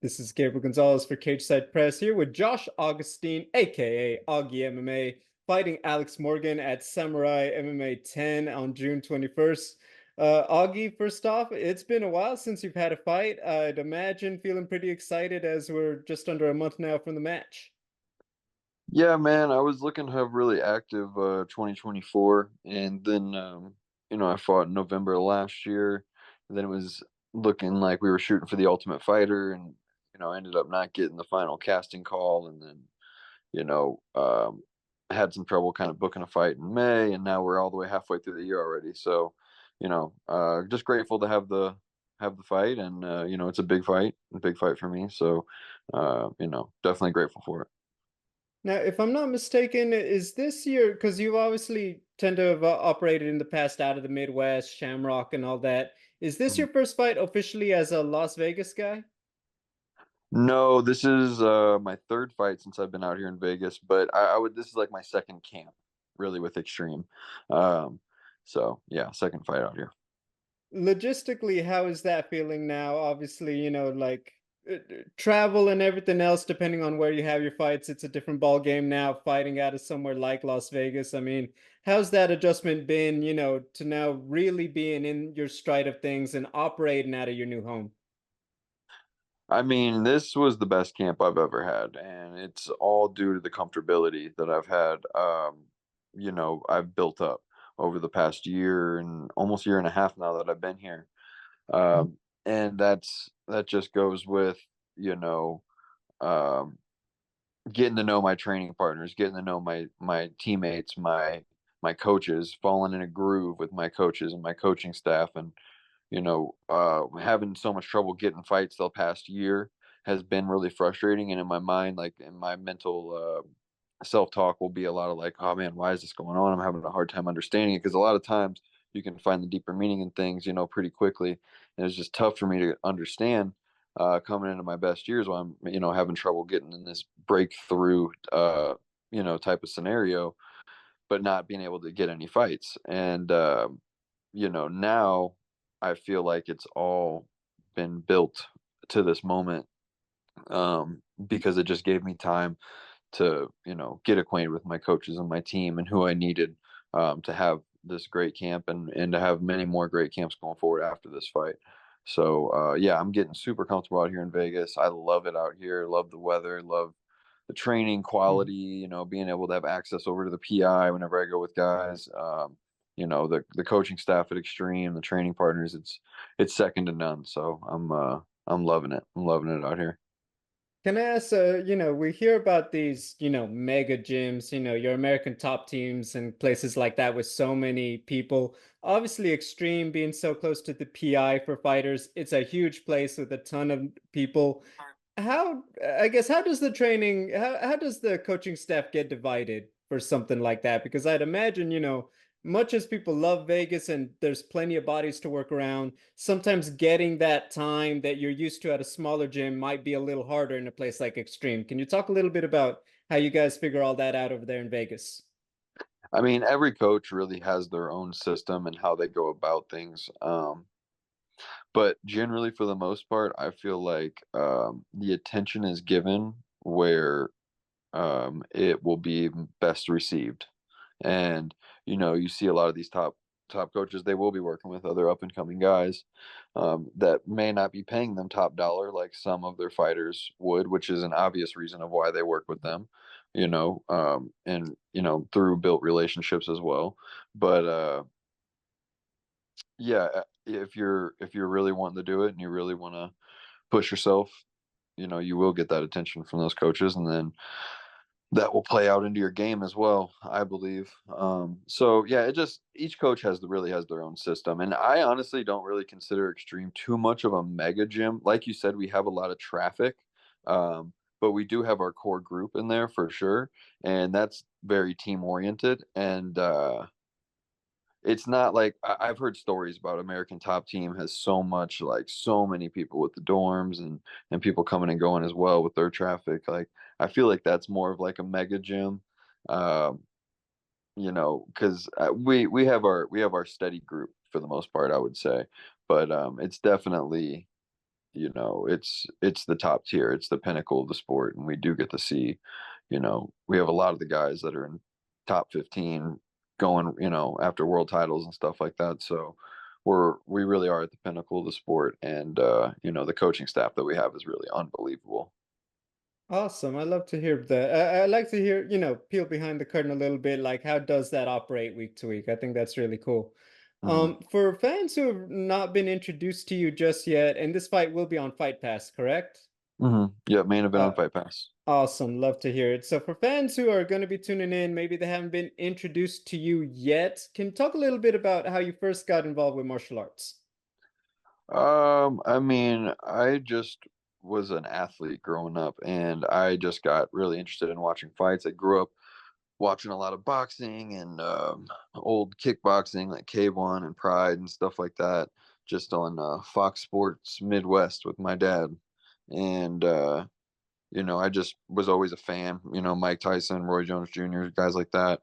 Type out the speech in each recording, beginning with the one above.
This is Gabriel Gonzalez for Cageside Press here with Josh Augustine, aka Auggie MMA, fighting Alex Morgan at Samurai MMA 10 on June 21st. Auggie, first off, it's been a while since you've had a fight. I'd imagine feeling pretty excited as we're just under a month now from the match. Yeah, man, I was looking to have really active 2024, and then I fought in November of last year, and then it was looking like we were shooting for the Ultimate Fighter, and ended up not getting the final casting call, and then you know um, had some trouble kind of booking a fight in May, and now we're all the way halfway through the year already. So, just grateful to have the fight, and it's a big fight for me. So, definitely grateful for it. Now, if I'm not mistaken, is this your, because you obviously tend to have operated in the past out of the Midwest, Shamrock and all that. Is this your first fight officially as a Las Vegas guy? No, this is my third fight since I've been out here in Vegas, but I would this is like my second camp really with Extreme. Um, so yeah, second fight out here. Logistically, how is that feeling now? Obviously, like travel and everything else, depending on where you have your fights, it's a different ball game now, fighting out of somewhere like Las Vegas. I mean, how's that adjustment been, to now really being in your stride of things and operating out of your new home? I mean, this was the best camp I've ever had, and it's all due to the comfortability that I've had. I've built up over the past year and almost year and a half now that I've been here. And that just goes with, you know, um, getting to know my training partners, getting to know my teammates, my coaches, falling in a groove with my coaches and my coaching staff, and having so much trouble getting fights the past year has been really frustrating. And in my mind, like in my mental self talk, will be a lot of like, oh man, why is this going on? I'm having a hard time understanding it because a lot of times you can find the deeper meaning in things, pretty quickly, and it's just tough for me to understand coming into my best years while I'm, having trouble getting in this breakthrough, type of scenario, but not being able to get any fights. And, now I feel like it's all been built to this moment, because it just gave me time to, get acquainted with my coaches and my team and who I needed to have this great camp and to have many more great camps going forward after this fight. So yeah, I'm getting super comfortable out here in Vegas. I love it out here. Love the weather. Love the training quality. Being able to have access over to the PI whenever I go with guys. The coaching staff at Extreme, the training partners. It's second to none. So I'm loving it. I'm loving it out here. Can I ask, we hear about these, mega gyms, your American top teams and places like that with so many people. Obviously, Extreme being so close to the PI for fighters, it's a huge place with a ton of people. I guess, how does the training, how does the coaching staff get divided for something like that? Because I'd imagine, much as people love Vegas and there's plenty of bodies to work around, sometimes getting that time that you're used to at a smaller gym might be a little harder in a place like Extreme. Can you talk a little bit about how you guys figure all that out over there in Vegas? I mean, every coach really has their own system and how they go about things. But generally, for the most part, I feel like the attention is given where it will be best received. And you see a lot of these top coaches, they will be working with other up and coming guys that may not be paying them top dollar like some of their fighters would, which is an obvious reason of why they work with them. And through built relationships as well. But yeah, if you're really wanting to do it and you really want to push yourself, you will get that attention from those coaches, and then that will play out into your game as well, I believe. So yeah, it just each coach really has their own system, and I honestly don't really consider Extreme too much of a mega gym. Like you said, we have a lot of traffic, but we do have our core group in there for sure, and that's very team oriented. And it's not like I've heard stories about American Top Team has so much, like so many people with the dorms and people coming and going as well with their traffic. Like I feel like that's more of like a mega gym, um, because we have our steady group for the most part, I would say, but it's definitely it's the top tier, it's the pinnacle of the sport, and we do get to see, we have a lot of the guys that are in top 15 going, after world titles and stuff like that. So we really are at the pinnacle of the sport, and the coaching staff that we have is really unbelievable. Awesome. I love to hear that. I like to hear, peel behind the curtain a little bit, like how does that operate week to week? I think that's really cool. Hmm. For fans who have not been introduced to you just yet, and this fight will be on Fight Pass, correct? Yeah, main event on Uh, Fight Pass. awesome. Love to hear it. So for fans who are going to be tuning in, maybe they haven't been introduced to you yet, can you talk a little bit about how you first got involved with martial arts? I mean, I just was an athlete growing up, and I just got really interested in watching fights. I grew up watching a lot of boxing and old kickboxing like K1 and Pride and stuff like that, just on Fox Sports Midwest with my dad. And I just was always a fan. Mike Tyson, Roy Jones Jr., guys like that.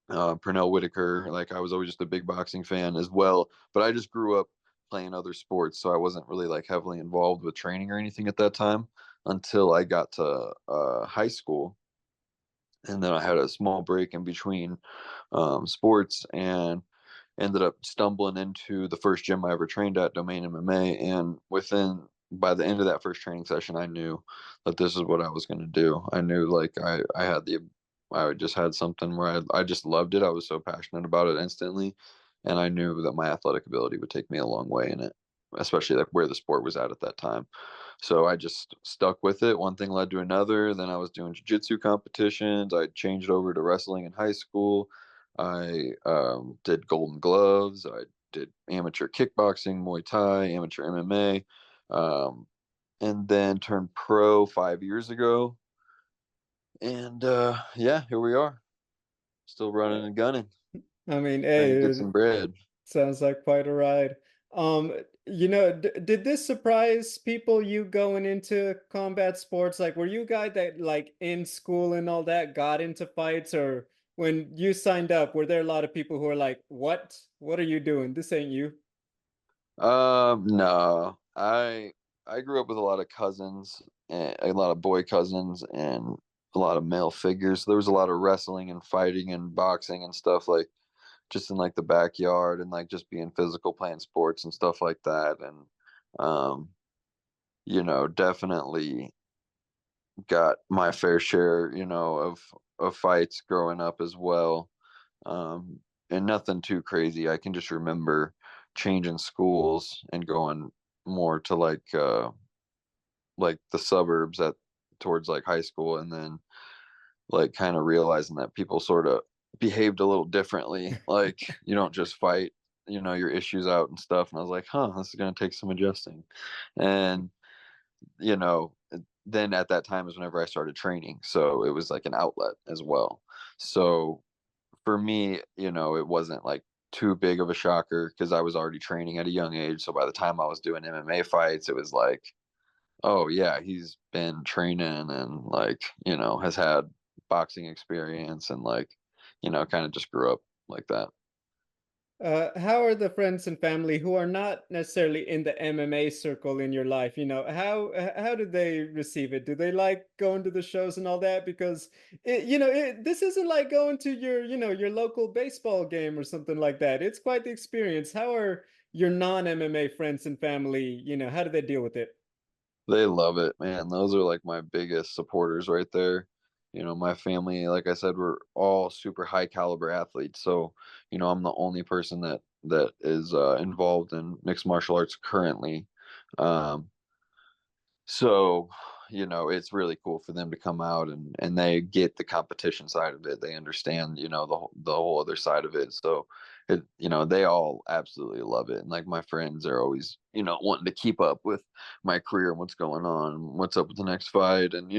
Pernell Whitaker. Like I was always just a big boxing fan as well. But I just grew up playing other sports, so I wasn't really like heavily involved with training or anything at that time until I got to high school, and then I had a small break in between sports, and ended up stumbling into the first gym I ever trained at, Domain MMA. And by the end of that first training session, I knew that this is what I was going to do. I knew like I just had something where I just loved it. I was so passionate about it instantly. And I knew that my athletic ability would take me a long way in it, especially like where the sport was at that time. So I just stuck with it. One thing led to another. Then I was doing jiu-jitsu competitions. I changed over to wrestling in high school. I did Golden Gloves. I did amateur kickboxing, Muay Thai, amateur MMA, and then turned pro 5 years ago. And yeah, here we are, still running and gunning, I mean, trying hey, to get some bread. sounds like quite a ride. D did this surprise people you going into combat sports? Like, were you a guy that like in school and all that got into fights, or when you signed up, were there a lot of people who were like, "What? What are you doing? This ain't you." No, I grew up with a lot of cousins, and a lot of boy cousins, and a lot of male figures. There was a lot of wrestling and fighting and boxing and stuff like just in like the backyard, and like just being physical, playing sports and stuff like that. And um, definitely got my fair share, of fights growing up as well. And nothing too crazy. I can just remember changing schools and going more to like the suburbs at towards like high school, and then like kind of realizing that people sort of behaved a little differently. Like you don't just fight, your issues out and stuff. And I was like, huh, this is gonna take some adjusting. And you know, then at that time is whenever I started training. So it was like an outlet as well. So for me, it wasn't like too big of a shocker because I was already training at a young age. So by the time I was doing MMA fights, it was like, oh yeah, he's been training and like, has had boxing experience, and like, kind of just grew up like that. How are the friends and family who are not necessarily in the MMA circle in your life? How do they receive it? Do they like going to the shows and all that? Because this isn't like going to your local baseball game or something like that. It's quite the experience. How are your non-MMA friends and family, how do they deal with it? They love it, man. Those are like my biggest supporters right there. My family, like I said, we're all super high caliber athletes. So, I'm the only person that is involved in mixed martial arts currently. Um, so, it's really cool for them to come out, and they get the competition side of it. They understand, the whole other side of it. So, they all absolutely love it. And like my friends are always, wanting to keep up with my career and what's going on, what's up with the next fight, and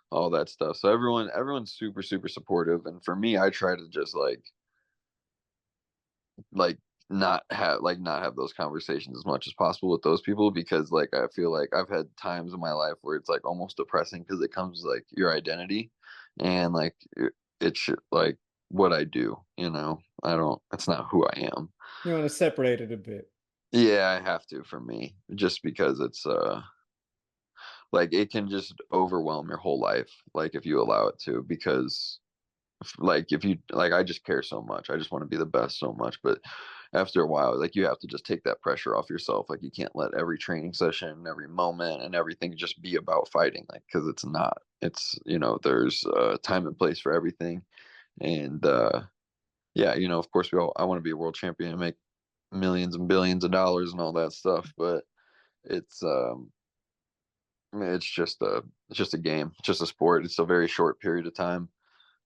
all that stuff. So everyone's super super supportive. And for me, I try to just like not have those conversations as much as possible with those people, because like I feel like I've had times in my life where it's like almost depressing because it comes like your identity, and like it should like what I do, I don't, it's not who I am. You want to separate it a bit. Yeah, I have to for me, just because it's like it can just overwhelm your whole life, like if you allow it to, because like if you like I just care so much. I just want to be the best so much, but after a while, like you have to just take that pressure off yourself. Like you can't let every training session, every moment, and everything just be about fighting, like because it's not. It's there's time and place for everything, and yeah, of course I want to be a world champion and make millions and billions of dollars and all that stuff, but it's I mean, it's just a game, it's just a sport. It's a very short period of time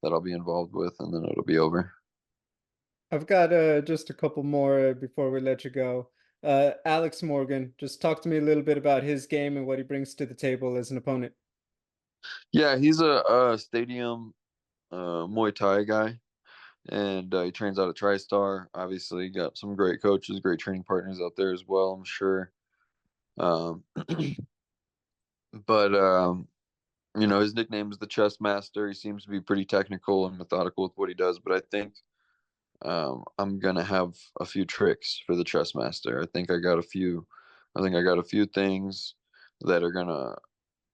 that I'll be involved with, and then it'll be over. I've got just a couple more before we let you go. Alex Morgan, just talk to me a little bit about his game and what he brings to the table as an opponent. Yeah, he's a stadium Muay Thai guy, and he trains out at TriStar. Obviously, got some great coaches, great training partners out there as well, I'm sure. Um, but his nickname is the Chess Master. He seems to be pretty technical and methodical with what he does, but I think I'm gonna have a few tricks for the Chess Master. I think I got a few things that are gonna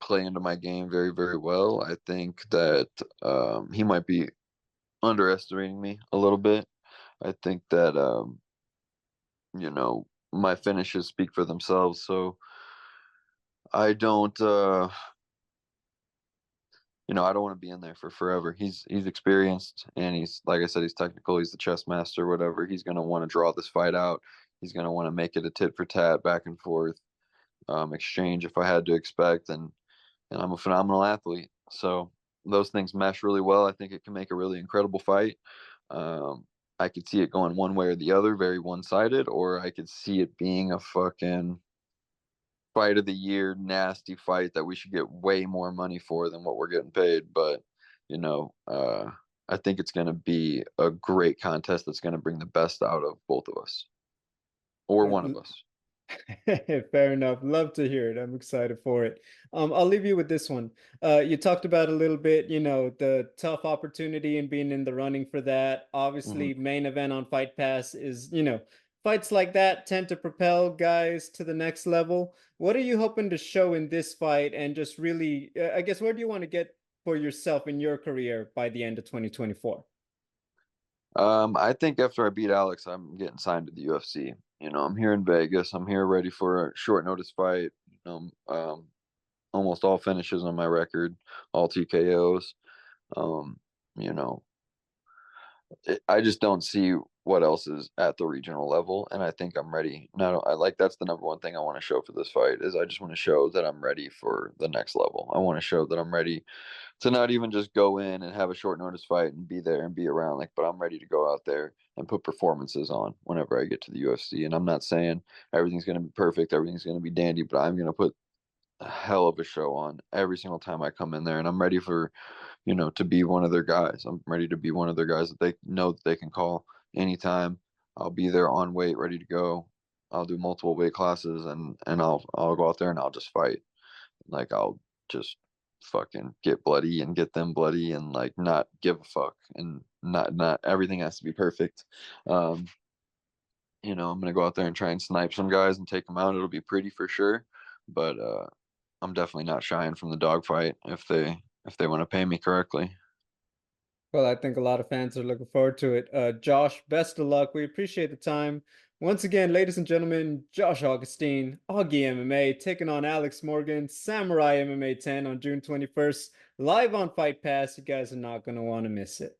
play into my game very, very well. I think that he might be underestimating me a little bit. I think that my finishes speak for themselves. So I don't I don't want to be in there for forever. He's experienced, and he's, like I said, he's technical. He's the chess master, whatever. He's gonna want to draw this fight out. He's gonna want to make it a tit for tat, back and forth exchange, if I had to expect. And I'm a phenomenal athlete, so those things mesh really well. I think it can make a really incredible fight. Um, I could see it going one way or the other, very one sided, or I could see it being a fucking fight of the year, nasty fight that we should get way more money for than what we're getting paid. But you know, uh, I think it's going to be a great contest that's going to bring the best out of both of us, or one of us. Fair enough. Love to hear it. I'm excited for it. I'll leave you with this one. You talked about a little bit, the tough opportunity and being in the running for that. Hmm. Obviously, main event on Fight Pass is, fights like that tend to propel guys to the next level. What are you hoping to show in this fight and just really, I guess, where do you want to get for yourself in your career by the end of 2024? I think after I beat Alex, I'm getting signed to the UFC. I'm here in Vegas. I'm here ready for a short notice fight. Almost all finishes on my record, all TKOs. Um, you know, I just don't see what else is at the regional level, and I think I'm ready. No, I like that's the number one thing I want to show for this fight is I just want to show that I'm ready for the next level. I want to show that I'm ready to not even just go in and have a short notice fight and be there and be around, like, but I'm ready to go out there and put performances on whenever I get to the UFC. And I'm not saying everything's going to be perfect, everything's going to be dandy, but I'm going to put a hell of a show on every single time I come in there, and I'm ready for to be one of their guys. I'm ready to be one of their guys that they know that they can call anytime. I'll be there on weight, ready to go. I'll do multiple weight classes, and I'll go out there and I'll just fight. Like I'll just fucking get bloody and get them bloody and like not give a fuck, and not everything has to be perfect. Um, I'm gonna go out there and try and snipe some guys and take them out. It'll be pretty for sure, but I'm definitely not shying from the dogfight if they want to pay me correctly. Well, I think a lot of fans are looking forward to it. Josh, best of luck. We appreciate the time. Once again, ladies and gentlemen, Josh Augustine, Auggie MMA, taking on Alex Morgan, Samurai MMA 10 on June 21st, live on Fight Pass. You guys are not going to want to miss it.